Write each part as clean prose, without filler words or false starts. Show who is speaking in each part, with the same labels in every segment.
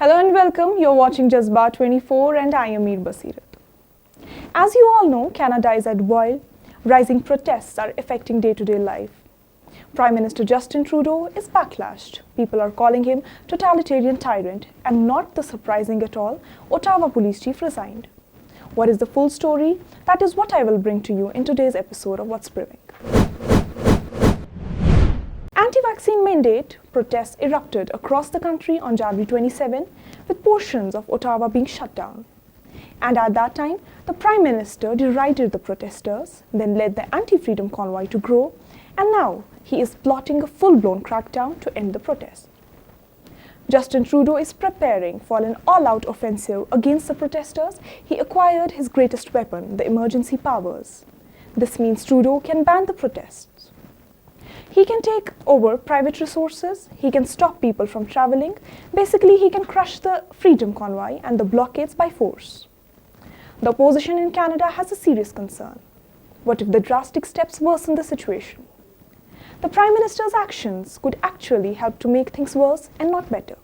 Speaker 1: Hello and welcome. You're watching Jazba 24 and I am Mir Baseerat. As you all know, Canada is at boil. Rising protests are affecting day-to-day life. Prime Minister Justin Trudeau is backlashed. People are calling him totalitarian tyrant, and not the surprising at all, Ottawa police chief resigned. What is the full story? That is what I will bring to you in today's episode of What's Brewing. Anti-vaccine mandate protests erupted across the country on January 27, with portions of Ottawa being shut down. And at that time, the Prime Minister derided the protesters, then led the anti-freedom convoy to grow, and now he is plotting a full-blown crackdown to end the protest. Justin Trudeau is preparing for an all-out offensive against the protesters. He acquired his greatest weapon, the emergency powers. This means Trudeau can ban the protests. He can take over private resources, he can stop people from traveling. Basically, he can crush the freedom convoy and the blockades by force. The opposition in Canada has a serious concern. What if the drastic steps worsen the situation? The Prime Minister's actions could actually help to make things worse and not better.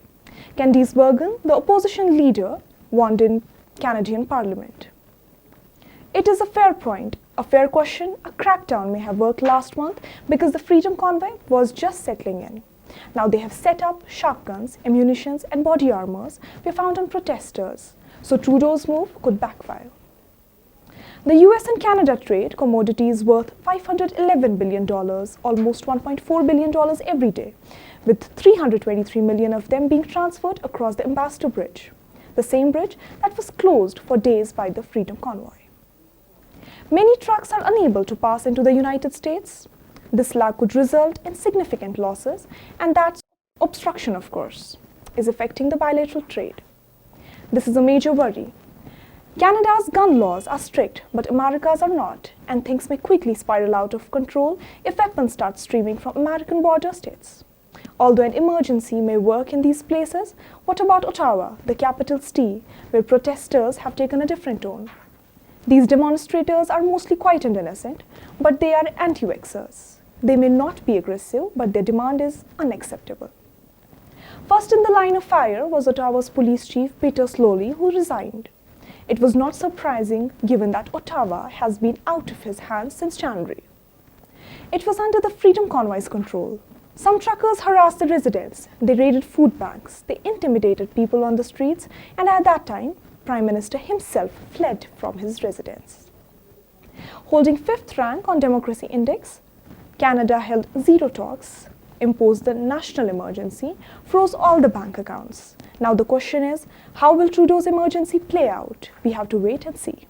Speaker 1: Candice Bergen, the opposition leader, warned in Canadian Parliament. It is a fair point, a fair question. A crackdown may have worked last month because the Freedom Convoy was just settling in. Now they have set up sharp guns, ammunitions and body armors were found on protesters, so Trudeau's move could backfire. The US and Canada trade commodities worth $511 billion, almost $1.4 billion every day, with 323 million of them being transferred across the Ambassador Bridge, the same bridge that was closed for days by the Freedom Convoy. Many trucks are unable to pass into the United States. This lag could result in significant losses, and that obstruction, of course, is affecting the bilateral trade. This is a major worry. Canada's gun laws are strict, but America's are not, and things may quickly spiral out of control if weapons start streaming from American border states. Although an emergency may work in these places, what about Ottawa, the capital city, where protesters have taken a different tone? These demonstrators are mostly quiet and innocent, but they are anti-vaxxers. They may not be aggressive, but their demand is unacceptable. First in the line of fire was Ottawa's police chief, Peter Sloly, who resigned. It was not surprising given that Ottawa has been out of his hands since January. It was under the Freedom Convoy's control. Some truckers harassed the residents, they raided food banks, they intimidated people on the streets, and at that time, Prime Minister himself fled from his residence. Holding 5th rank on Democracy Index, Canada held zero talks, imposed the national emergency, froze all the bank accounts. Now the question is, how will Trudeau's emergency play out? We have to wait and see.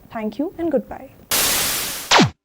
Speaker 1: Thank you and goodbye.